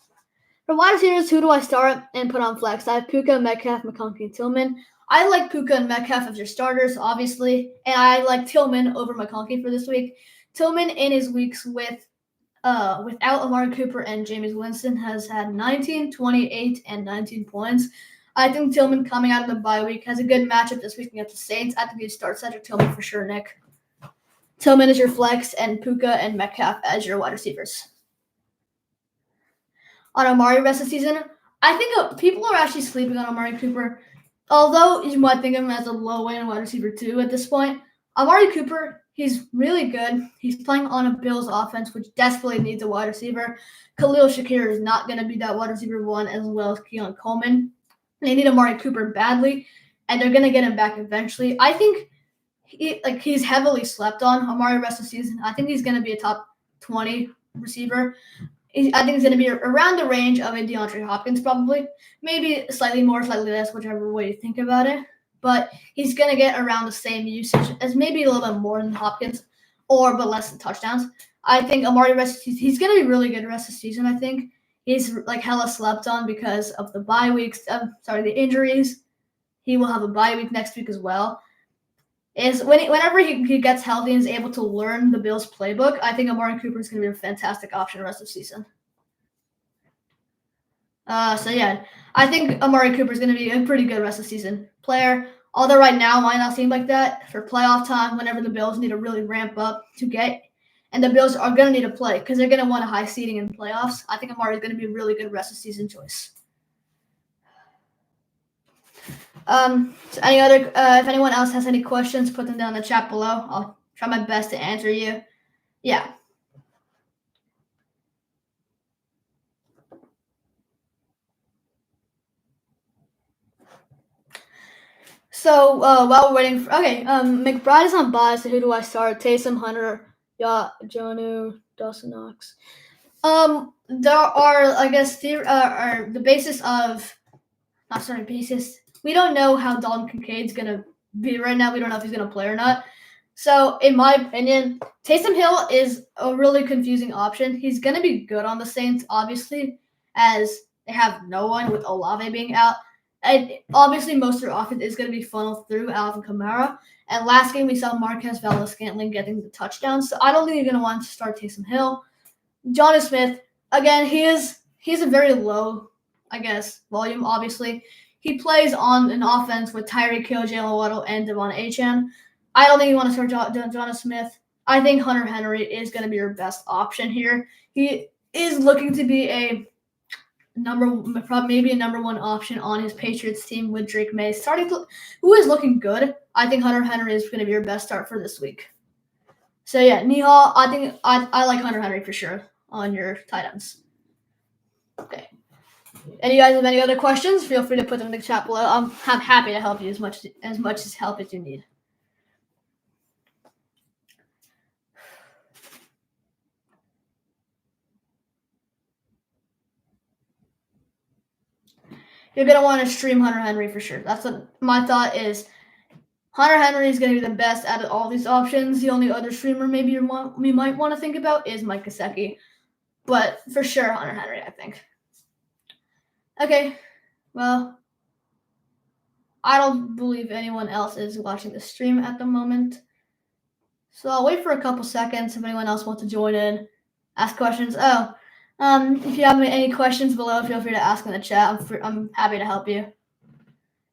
For wide receivers, who do I start and put on flex? I have Puka, Metcalf, McConkey, and Tillman. I like Puka and Metcalf as your starters, obviously, and I like Tillman over McConkey for this week. Tillman in his weeks without Amari Cooper and Jameis Winston has had 19, 28, and 19 points. I think Tillman coming out of the bye week has a good matchup this week against the Saints. I think you start Cedric Tillman for sure, Nick. Tillman is your flex, and Puka and Metcalf as your wide receivers. On Amari rest of the season, I think people are actually sleeping on Amari Cooper. Although you might think of him as a low-end wide receiver too at this point, Amari Cooper, he's really good. He's playing on a Bills offense, which desperately needs a wide receiver. Khalil Shakir is not going to be that wide receiver one, as well as Keon Coleman. They need Amari Cooper badly, and they're going to get him back eventually. I think he's heavily slept on Amari rest of the season. I think he's going to be a top 20 receiver. I think he's going to be around the range of a DeAndre Hopkins, probably. Maybe slightly more, slightly less, whichever way you think about it. But he's going to get around the same usage as maybe a little bit more than Hopkins, but less than touchdowns. I think Amari he's going to be really good the rest of the season, I think. He's like hella slept on because of the bye weeks. The injuries. He will have a bye week next week as well. Whenever he gets healthy and is able to learn the Bills playbook, I think Amari Cooper is going to be a fantastic option the rest of the season. I think Amari Cooper is going to be a pretty good rest of the season player. Although right now might not seem like that for playoff time. Whenever the Bills need to really ramp up to get, and the Bills are going to need to play because they're going to want a high seeding in playoffs. I think Amari is going to be a really good rest of season choice. So any other? If anyone else has any questions, put them down in the chat below. I'll try my best to answer you. Yeah. So while we're waiting for McBride is on bye. So who do I start? Taysom, Hunter, Jonnu, Dawson Knox. There are, I guess, the basis of not starting basis. We don't know how Dalton Kincaid's gonna be right now. We don't know if he's gonna play or not. So, in my opinion, Taysom Hill is a really confusing option. He's gonna be good on the Saints, obviously, as they have no one with Olave being out. And obviously, most of their offense is going to be funneled through Alvin Kamara. And last game, we saw Marquez Valdes-Scantling getting the touchdown. So I don't think you're going to want to start Taysom Hill. Jonnu Smith, again, he's a very low, I guess, volume, obviously. He plays on an offense with Tyreek Hill, Jalen Waddle, and Devon Achane. I don't think you want to start Jonnu Smith. I think Hunter Henry is going to be your best option here. He is looking to be maybe a number one option on his Patriots team with Drake May who is looking good. I think Hunter Henry is going to be your best start for this week. So yeah, Nihal, I think I like Hunter Henry for sure on your tight ends. Okay. And you guys have any other questions? Feel free to put them in the chat below. I'm happy to help you as much help as you need. You're going to want to stream Hunter Henry for sure. That's what my thought is. Hunter Henry is going to be the best out of all these options. The only other streamer maybe we might want to think about is Mike Gesicki. But for sure, Hunter Henry, I think. Okay, well, I don't believe anyone else is watching the stream at the moment. So I'll wait for a couple seconds if anyone else wants to join in, ask questions. If you have any questions below, feel free to ask in the chat. I'm happy to help you.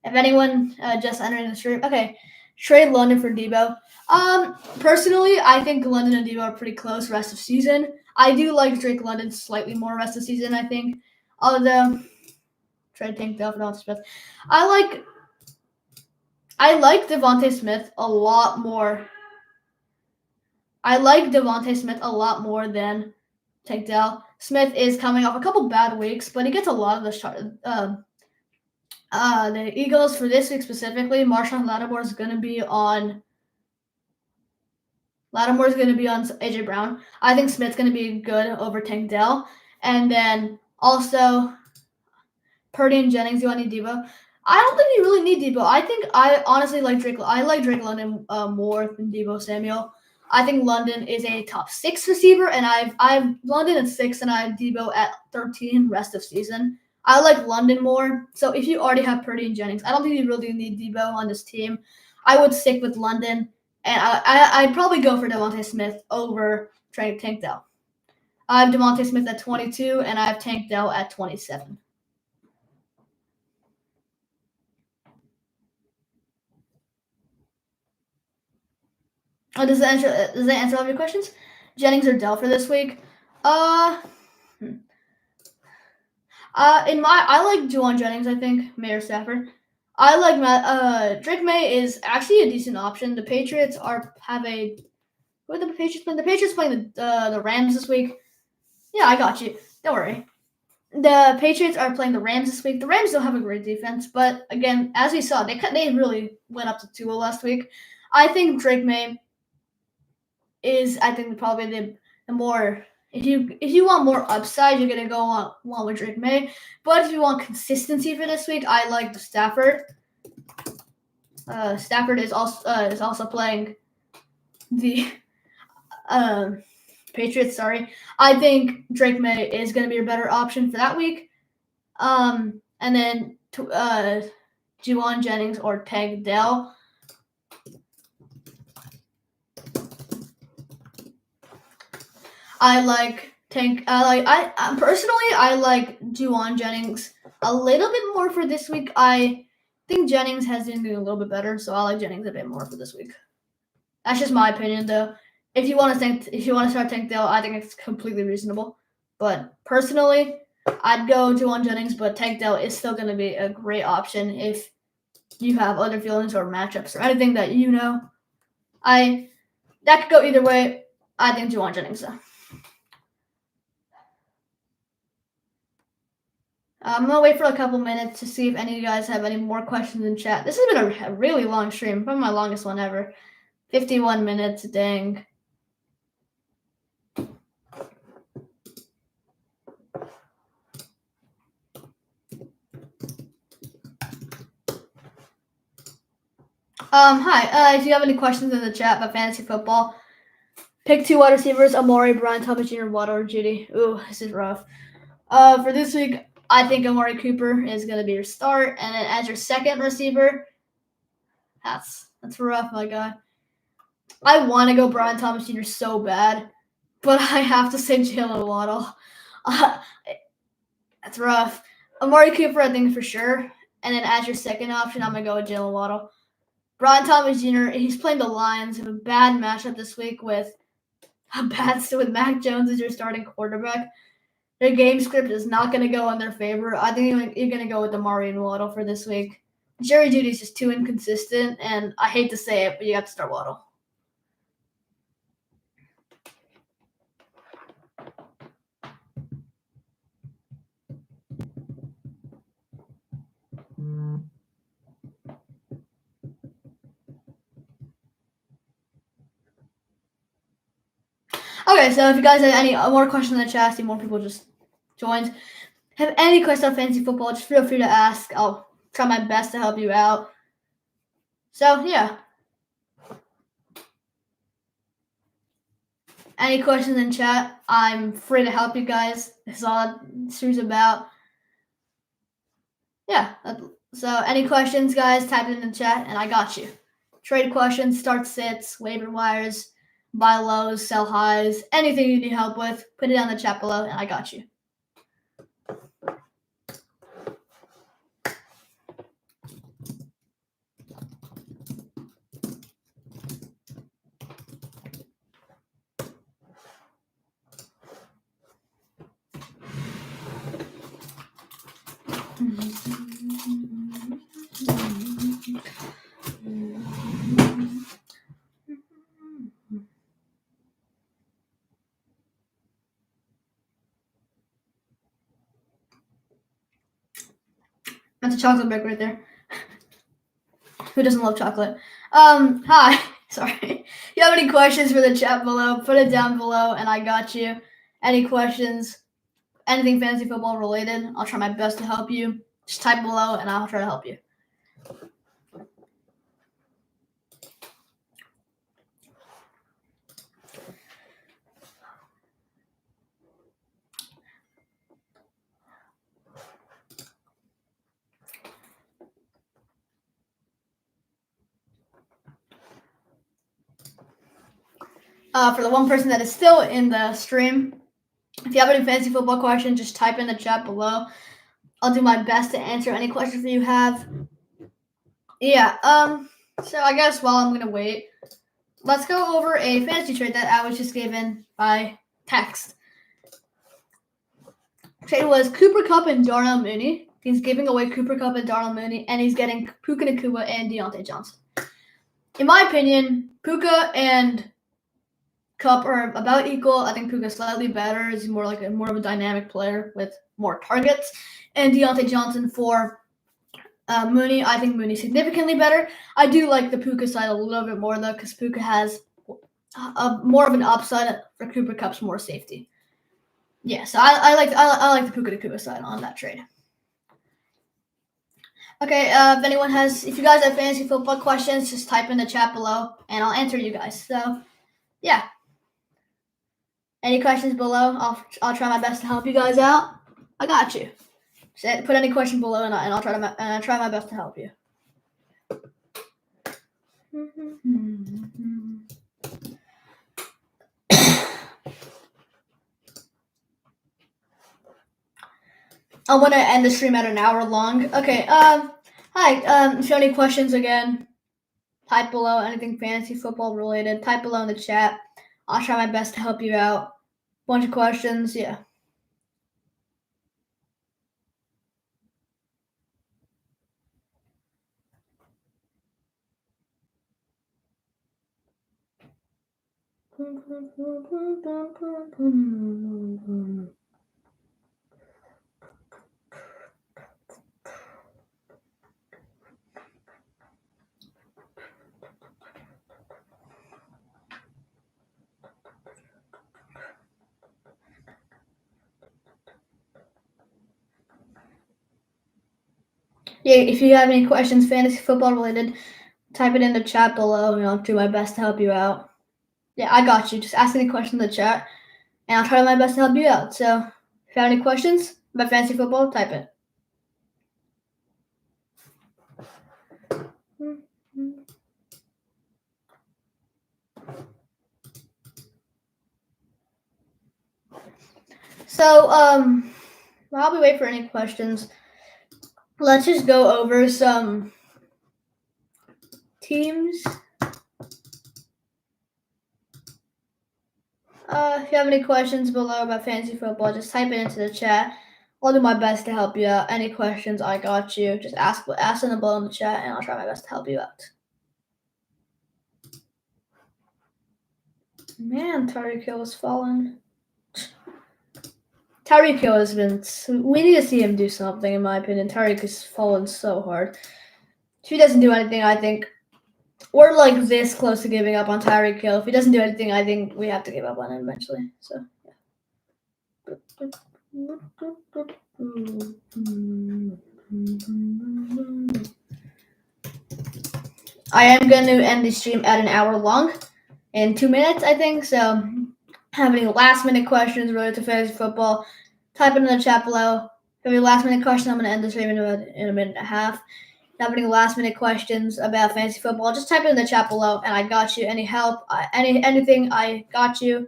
If anyone just entering the stream, okay, trade London for Debo. Personally, I think London and Debo are pretty close rest of season. I do like Drake London slightly more rest of season, I think. Although, trade Tank Dell for Devontae Smith. I like Devontae Smith a lot more. I like Devontae Smith a lot more than Tank Dell. Smith is coming off a couple bad weeks, but he gets a lot of the Eagles for this week specifically. Marshawn Lattimore is going to be on AJ Brown. I think Smith's going to be good over Tank Dell. And then also Purdy and Jennings, you want to need Debo? I don't think you really need Debo. I honestly like Drake. I like Drake London more than Debo Samuel. I think London is a top 6 receiver, and I've London at 6, and I have Debo at 13 rest of season. I like London more. So if you already have Purdy and Jennings, I don't think you really need Debo on this team. I would stick with London, and I'd probably go for Devontae Smith over Tank Dell. I have Devontae Smith at 22, and I have Tank Dell at 27. Does that answer all of your questions? Jennings or Dell for this week? Uh, hmm. I like Juwan Jennings. I think Mayor Stafford. I like Drake May is actually a decent option. The Patriots have a who are the Patriots playing? The Patriots playing the Rams this week. Yeah, I got you. Don't worry. The Patriots are playing the Rams this week. The Rams don't have a great defense, but again, as we saw, they really went up to 2-0 last week. I think Drake May is probably the more if you want more upside, you're gonna go on one with Drake May. But if you want consistency for this week, I like Stafford. Stafford is also playing the Patriots. Sorry, I think Drake May is gonna be a better option for that week. And then Juwan Jennings or Tank Dell. I like Tank. I personally I like Juwan Jennings a little bit more for this week. I think Jennings has been doing a little bit better, so I like Jennings a bit more for this week. That's just my opinion, though. If you want to start Tank Dell, I think it's completely reasonable. But personally, I'd go Juwan Jennings, but Tank Dell is still going to be a great option if you have other feelings or matchups or anything that you know. That could go either way. I think Juwan Jennings, though. I'm gonna wait for a couple minutes to see if any of you guys have any more questions in chat. This has been a really long stream, probably my longest one ever. 51 minutes, dang. Hi. If you have any questions in the chat about fantasy football, pick 2 wide receivers: Amari, Brian Thomas Jr., Waddle, or Judy. Ooh, this is rough. For this week, I think Amari Cooper is gonna be your start, and then as your second receiver, that's rough, my guy. I want to go Brian Thomas Jr. so bad, but I have to say Jalen Waddle. That's rough. Amari Cooper, I think for sure. And then as your second option, I'm going to go with Jalen Waddle. Brian Thomas Jr., he's playing the Lions. Have a bad matchup this week with Mac Jones as your starting quarterback. Their game script is not going to go in their favor. I think you're going to go with Amari and Waddle for this week. Jerry Jeudy's just too inconsistent, and I hate to say it, but you have to start Waddle. Okay, so if you guys have any more questions in the chat, see more people just joined. Have any questions on fantasy football, just feel free to ask. I'll try my best to help you out. So, yeah. Any questions in chat? I'm free to help you guys. That's all this is about. Yeah. So, any questions, guys, type it in the chat, and I got you. Trade questions, start sits, waiver wires, buy lows, sell highs, anything you need help with, put it down in the chat below, and I got you. That's a chocolate brick right there. Who doesn't love chocolate? Hi. Sorry. If you have any questions for the chat below, put it down below, and I got you. Any questions, anything fantasy football related, I'll try my best to help you. Just type below, and I'll try to help you. For the one person that is still in the stream, if you have any fantasy football questions, just type in the chat below. I'll do my best to answer any questions that you have. Yeah. So I guess while I'm gonna wait, let's go over a fantasy trade that I was just given by text. Trade was Cooper Kupp and Darnell Mooney. He's giving away Cooper Kupp and Darnell Mooney, and he's getting Puka Nacua and Deontay Johnson. In my opinion, Puka and Kupp are about equal. I think Puka's slightly better. He's more of a dynamic player with more targets. And Deontay Johnson for Mooney. I think Mooney's significantly better. I do like the Puka side a little bit more though, because Puka has more of an upside for Cooper Kupp's more safety. Yeah, so I like the Puka Nacua side on that trade. Okay, if you guys have fantasy football questions, just type in the chat below, and I'll answer you guys. So, yeah. Any questions below? I'll try my best to help you guys out. I got you. Put any question below, and I'll try my best to help you. I'm gonna end the stream at an hour long. Okay. Hi. If you have any questions again, type below. Anything fantasy football related, type below in the chat. I'll try my best to help you out. Bunch of questions, yeah. Yeah, if you have any questions, fantasy football related, type it in the chat below, and I'll do my best to help you out. Yeah, I got you. Just ask any question in the chat, and I'll try my best to help you out. So, if you have any questions about fantasy football, type it. So, while we wait for any questions, let's just go over some teams. If you have any questions below about fantasy football, just type it into the chat. I'll do my best to help you out. Any questions, I got you. Just ask them below in the chat, and I'll try my best to help you out. Man, Tyreek Hill has fallen. Tyreek Hill has been. We need to see him do something, in my opinion. Tyreek has fallen so hard. If he doesn't do anything, I think we're like this close to giving up on Tyreek Hill. If he doesn't do anything, I think we have to give up on him eventually. So, yeah. I am going to end the stream at an hour long in 2 minutes, I think. So, have any last minute questions related to fantasy football, type it in the chat below. If you have any last minute questions, I'm going to end the stream in a minute and a half. If you have any last minute questions about fantasy football, just type it in the chat below, and I got you. Any help, anything, I got you.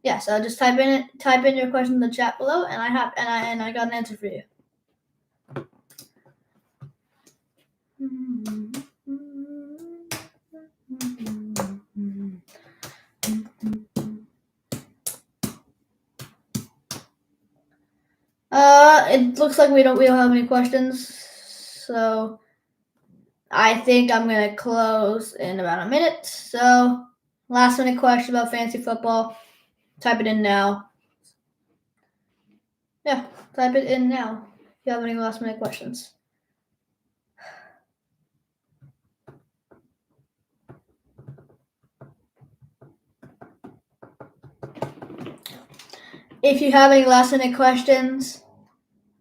Yeah, so just type in your question in the chat below, and I got an answer for you. It looks like we don't have any questions, so I think I'm gonna close in about a minute. So, last minute question about fantasy football, type it in now. Yeah, type it in now if you have any last minute questions. If you have any last minute questions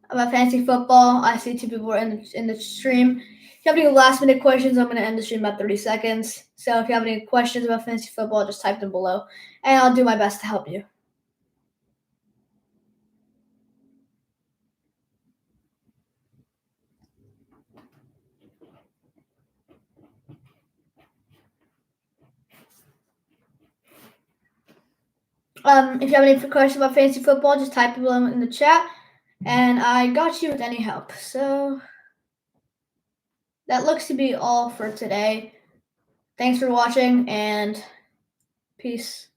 about fantasy football, I see 2 people are in the stream. If you have any last minute questions, I'm going to end the stream about 30 seconds. So if you have any questions about fantasy football, just type them below, and I'll do my best to help you. If you have any questions about fantasy football, just type it below in the chat, and I got you with any help. So that looks to be all for today. Thanks for watching, and Peace.